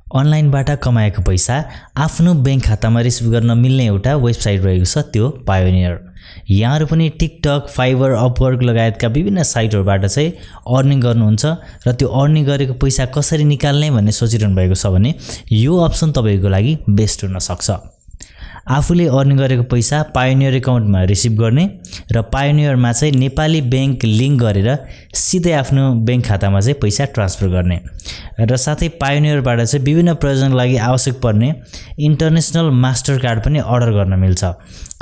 अनलाइनबाट कमाएको पैसा आफ्नो बैंक खातामा रिसिभ गर्न मिल्ने एउटा वेबसाइट रहेको छ, त्यो पायोनियर। यहाँहरु पनि टिकटक, फाइबर, अपवर्क लगायतका विभिन्न साइटहरुबाट चाहिँ अर्निङ गर्नुहुन्छ र त्यो अर्निङ गरेको पैसा कसरी निकाल्ने भन्ने सोचिरहनु भएको छ भने यो अप्सन तपाईको लागि बेस्ट हुन सक्छ। आफूले अर्निङ गरेको पैसा पायोनियर एकाउन्टमा रिसिभ गर्ने र पायोनियरमा चाहिँ नेपाली बैंक लिंक गरेर सिधै आफ्नो बैंक खातामा चाहिँ पैसा ट्रान्सफर गर्ने र साथै पायोनियरबाट चाहिँ विभिन्न प्रयोजनको लागि आवश्यक पर्ने इन्टरनेशनल मास्टर कार्ड पनि अर्डर गर्न मिल्छ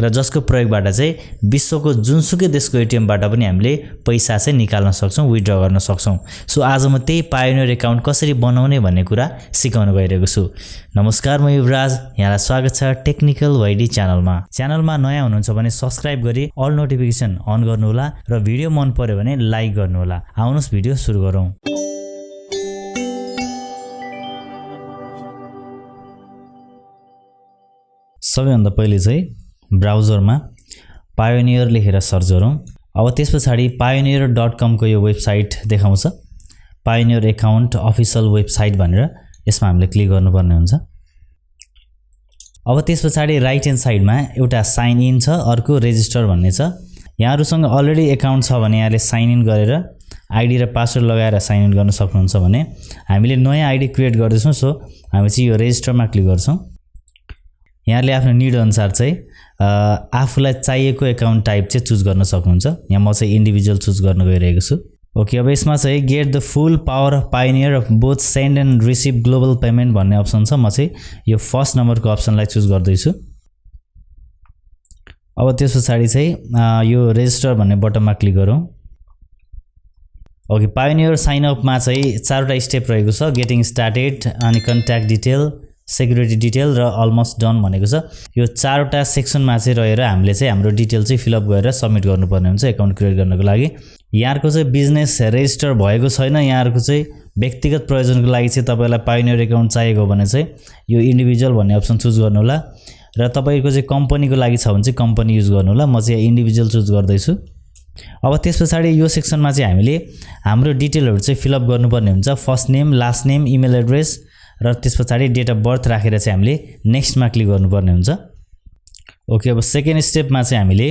र जसको प्रयोगबाट चाहिँ विश्वको जुनसुकै देशको एटीएमबाट पनि हामीले पैसा चाहिँ निकाल्न सक्छौं, विथड्र गर्न सक्छौं। सो आज म त्यही पायोनियर एकाउन्ट कसरी बनाउने भन्ने कुरा सिकाउन गइरहेको छु। नमस्कार, म युवराज, यहाँलाई स्वागत छ टेक्निकल वाइडी च्यानलमा। च्यानलमा नयाँ हुनुहुन्छ भने सब्स्क्राइब गरी अल नोटिफिकेसन अन गर्नुहोला र भिडियो मन पर्यो भने लाइक गर्नुहोला। आउनुहोस् भिडियो सुरु गरौँ। सबैभन्दा पहिले चाहिँ ब्राउजरमा पायोनियर लेखेर सर्च गरौँ। अब त्यसपछि pioneer.com को यो वेबसाइट देखाउँछ, पायोनियर एकाउन्ट अफिसियल वेबसाइट भनेर। यसमा हामीले क्लिक गर्नुपर्ने हुन्छ। अब त्यसपछि राइट ह्यान्ड साइडमा एउटा साइन इन छ, अर्को रेजिस्टर भन्ने छ। यहाँहरुसँग अलरेडी एकाउन्ट छ भने यहाँले साइन इन गरेर आईडी र पासवर्ड लगाएर साइन इन गर्न सक्नुहुन्छ भने हामीले नयाँ आईडी क्रिएट गर्दैछौं। सो हामी चाहिँ यो रेजिस्टरमा क्लिक गर्छौं। यहाँले आफ्नो निड अनुसार चाहिँ आफूलाई चाहिएको एकाउन्ट टाइप चाहिँ चुज गर्न सक्नुहुन्छ। यहाँ म चाहिँ इन्डिभिजुअल चुज गर्न गइरहेको छु। ओके, अब यसमा चाहिँ get the full power of pioneer of both send and receive global payment भन्ने अप्सन छ। म चाहिँ यो फर्स्ट नम्बरको अप्सनलाई चुज गर्दैछु। अब त्यसपछि चाहिँ यो रेजिस्टर भन्ने बटनमा क्लिक गरौँ। ओके, पायोनियर साइन अपमा चाहिँ चारवटा स्टेप रहेको छ। गेटिङ स्टार्टेड, अनि कन्ट्याक्ट डिटेल, सेक्युरिटी डिटेल र अलमोस्ट डन भनेको छ। यो चारवटा सेक्सनमा चाहिँ रहेर हामीले चाहिँ हाम्रो डिटेल चाहिँ फिलअप गरेर सबमिट गर्नुपर्ने हुन्छ एकाउन्ट क्रिएट गर्नको लागि। यहाँको चाहिँ बिजनेस रेजिस्टर भएको छैन, यहाँको चाहिँ व्यक्तिगत प्रयोजनको लागि चाहिँ तपाईलाई पायोनियर एकाउन्ट चाहिएको भने चाहिँ यो इन्डिभिजुअल भन्ने अप्सन चुज गर्नु होला र तपाईको चाहिँ कम्पनीको लागि छ भने चाहिँ कम्पनी युज गर्नु होला। म चाहिँ इन्डिभिजुअल चुज गर्दैछु। अब त्यसपछि यो सेक्सनमा चाहिँ हामीले हाम्रो डिटेलहरु चाहिँ फिलअप गर्नुपर्ने हुन्छ। First name, last name, email address र त्यसपछि डेट अफ बर्थ राखेर चाहिँ हामीले नेक्स्टमा क्लिक गर्नुपर्ने हुन्छ। ओके, अब सेकेन्ड स्टेपमा चाहिँ हामीले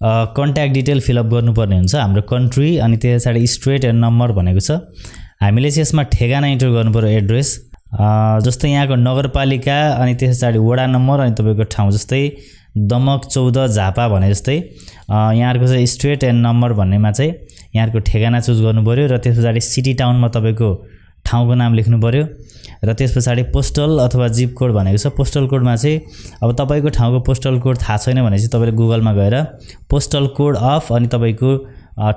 कन्ट्याक्ट डिटेल फिलअप गर्नुपर्ने हुन्छ, हाम्रो कन्ट्री, अनि त्यसपछि स्ट्रेट एन्ड नम्बर भनेको छ। हामीले चाहिँ यसमा ठेगाना इन्टर गर्नुपर्यो, एड्रेस जस्तै यहाँको नगरपालिका, अनि त्यसपछि वडा नम्बर, अनि तपाईको ठाउँ जस्तै दमक 14 झापा भने जस्तै यहाँको चाहिँ स्ट्रेट एन्ड नम्बर भन्नेमा चाहिँ यहाँको ठेगाना चुज गर्नुपर्यो र त्यसपछि सिटी टाउनमा तपाईको ठाउँको नाम लेख्नु पर्यो र त्यसपछि पोस्टल अथवा जिप कोड भनेको छ। पोस्टल कोडमा चाहिँ अब तपाईको ठाउँको पोस्टल कोड थाहा छैन भने चाहिँ तपाईले गुगलमा गएर पोस्टल कोड अफ अनि तपाईको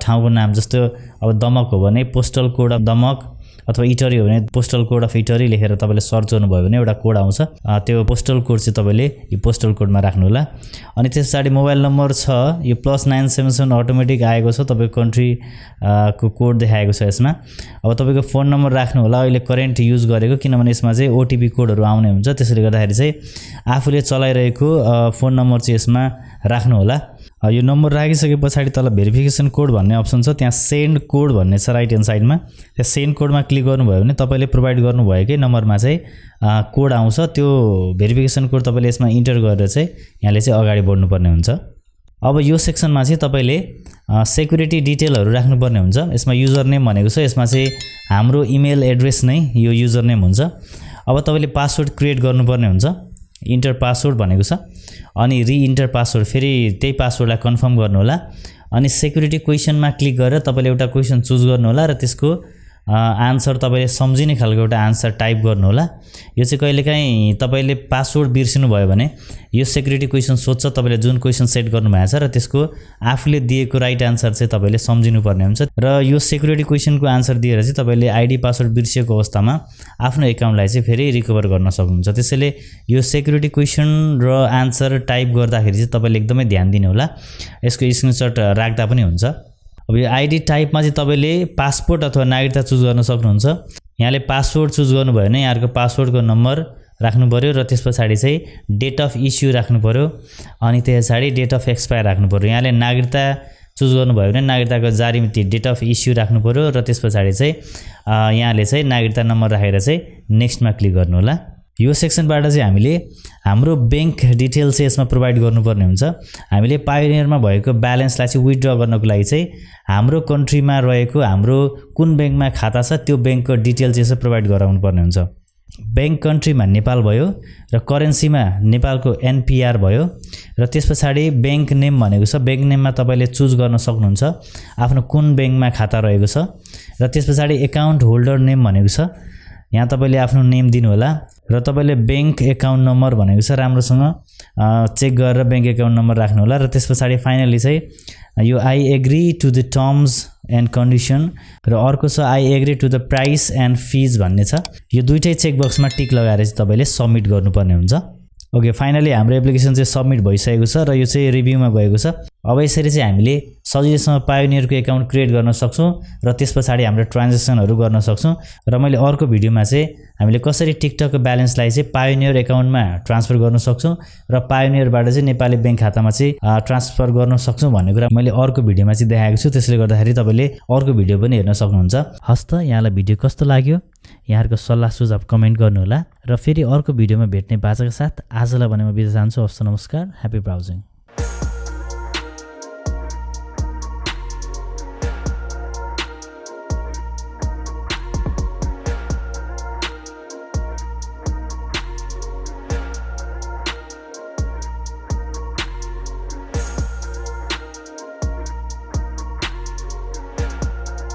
ठाउँको नाम, जस्तो अब दमक हो भने पोस्टल कोड अफ दमक, अथवा इटरी हो भने पोस्टल कोड अफ इटरी लेखेर तपाईले सर्च गर्नुभयो भने एउटा कोड आउँछ। त्यो पोस्टल कोड चाहिँ तपाईले यो पोस्टल कोडमा राख्नु होला। अनि त्यसपछि मोबाइल नम्बर छ, यो +977 अटोमेटिक आएको छ, तपाईको कन्ट्री को कोड देखाएको छ यसमा। अब तपाईको फोन नम्बर राख्नु होला अहिले करेन्ट युज गरेको, किनभने यसमा चाहिँ ओटीपी कोडहरु आउने हुन्छ। त्यसैले गर्दाखेरि चाहिँ आफूले चलाइरहेको फोन नम्बर चाहिँ यसमा राख्नु होला। यो नम्बर राखिसकेपछि तल भेरिफिकेसन कोड भन्ने अप्सन छ, त्यहाँ सेन्ड कोड भन्ने छ राइट ह्यान्ड साइडमा। त्यहाँ सेन्ड कोडमा क्लिक गर्नुभयो भने तपाईले प्रोवाइड गर्नुभएकै नम्बरमा चाहिँ कोड आउँछ। त्यो भेरिफिकेसन कोड तपाईले यसमा इन्टर गरेर चाहिँ यहाँले चाहिँ अगाडि बढ्नुपर्ने हुन्छ। अब यो सेक्सनमा चाहिँ तपाईले सेक्युरिटी डिटेलहरु राख्नुपर्ने हुन्छ। यसमा युजर नेम भनेको छ, यसमा चाहिँ हाम्रो इमेल एड्रेस नै यो युजर नेम हुन्छ। अब तपाईले पासवर्ड क्रिएट गर्नुपर्ने हुन्छ, इन्टर पासवर्ड भनेको छ, अनि रि इन्टर पासवर्ड फेरि त्यही पासवर्डलाई कन्फर्म गर्नु होला। अनि सेक्युरिटी क्वेशनमा क्लिक गरेर तपाईले एउटा क्वेशन चुज गर्नु होला र त्यसको आन्सर तपाईले सम्झिने खालको एउटा आन्सर टाइप गर्नु होला। यो चाहिँ कहिलेकाहीँ तपाईले पासवर्ड बिर्सिनु भयो भने यो सेक्युरिटी क्वेशन सोध्छ, तपाईले जुन क्वेशन सेट गर्नु भएको छ र त्यसको आफूले दिएको राइट आन्सर चाहिँ तपाईले सम्झिनु पर्ने हुन्छ र यो सेक्युरिटी क्वेशनको आन्सर दिएर चाहिँ तपाईले आईडी पासवर्ड बिर्सिएको अवस्थामा आफ्नो एकाउन्टलाई चाहिँ फेरि रिकभर गर्न सक्नुहुन्छ। त्यसैले यो सेक्युरिटी क्वेशन र आन्सर टाइप गर्दाखेरि चाहिँ तपाईले एकदमै ध्यान दिनु होला। यसको स्क्रिनशट राख्दा पनि हुन्छ। अब यो आईडी टाइपमा चाहिँ तपाईले पासपोर्ट अथवा नागरिकता चुज गर्न सक्नुहुन्छ। यहाँले पासवर्ड चुज गर्नुभयो भने यहाँको पासवर्डको नम्बर राख्नु पर्यो र त्यसपछि चाहिँ डेट अफ इस्यु राख्नु पर्यो, अनि त्यसपछि डेट अफ एक्सपायर राख्नु पर्यो। यहाँले नागरिकता चुज गर्नुभयो भने नागरिकताको जारी मिति डेट अफ इस्यु राख्नु पर्यो र त्यसपछि चाहिँ यहाँले चाहिँ नागरिकता नम्बर राखेर चाहिँ नेक्स्टमा क्लिक गर्नु होला। यो सेक्सनबाट चाहिँ हामीले हाम्रो बैंक डिटेल चाहिँ यसमा प्रोभाइड गर्नुपर्ने हुन्छ। हामीले पायोनियरमा भएको ब्यालेन्सलाई चाहिँ विथड्र गर्नको लागि चाहिँ हाम्रो कन्ट्रीमा रहेको हाम्रो कुन बैंकमा खाता छ त्यो बैंकको डिटेल चाहिँ प्रोभाइड गराउनु पर्ने हुन्छ। बैंक कन्ट्रीमा नेपाल भयो र करेन्सीमा नेपालको एनपीआर भयो र त्यसपछि बैंक नेम भनेको छ। बैंक नेममा तपाईले चुज गर्न सक्नुहुन्छ आफ्नो कुन बैंकमा खाता रहेको छ र त्यसपछि एकाउन्ट होल्डर नेम भनेको छ। यहाँ तपाईले आफ्नो नेम दिनु होला र तपाईले बैंक एकाउन्ट नम्बर भनेको छ राम्रोसँग चेक गरेर बैंक एकाउन्ट नम्बर राख्नु होला र त्यसपछि फाइनली चाहिँ यो I agree to the terms and condition र अर्को छ I agree to the price and fees भन्ने छ। यो दुईटै चेक बक्समा टिक लगाएर चाहिँ तपाईले सबमिट गर्नुपर्ने हुन्छ। ओके, फाइनली हाम्रो एप्लिकेसन चाहिँ सबमिट भइसकेको छ र यो चाहिँ रिभ्यूमा गएको छ। अब यसरी चाहिँ हामीले सजिलैसँग पायोनियरको एकाउन्ट क्रिएट गर्न सक्छौं र त्यसपछि हाम्रो ट्रान्ज्याक्सनहरु गर्न सक्छौं। र मैले अर्को भिडियोमा चाहिँ हामीले कसरी टिकटकको ब्यालेन्सलाई चाहिँ पायोनियर एकाउन्टमा ट्रान्सफर गर्न सक्छौं र पायोनियरबाट चाहिँ नेपाली बैंक खातामा चाहिँ ट्रान्सफर गर्न सक्छौं भन्ने कुरा मैले अर्को भिडियोमा चाहिँ देखाएको छु। त्यसले गर्दाखेरि तपाईले अर्को भिडियो पनि हेर्न सक्नुहुन्छ। हस्त यहाँलाई भिडियो कस्तो लाग्यो यहाँहरुको सल्लाह सुझाव कमेन्ट गर्नु होला र फेरि अर्को भिडियोमा भेट्ने बाचाका साथ आजलाई भने म बिदा चाहन्छु। हस्त नमस्कार, ह्यापी ब्राउजिङ।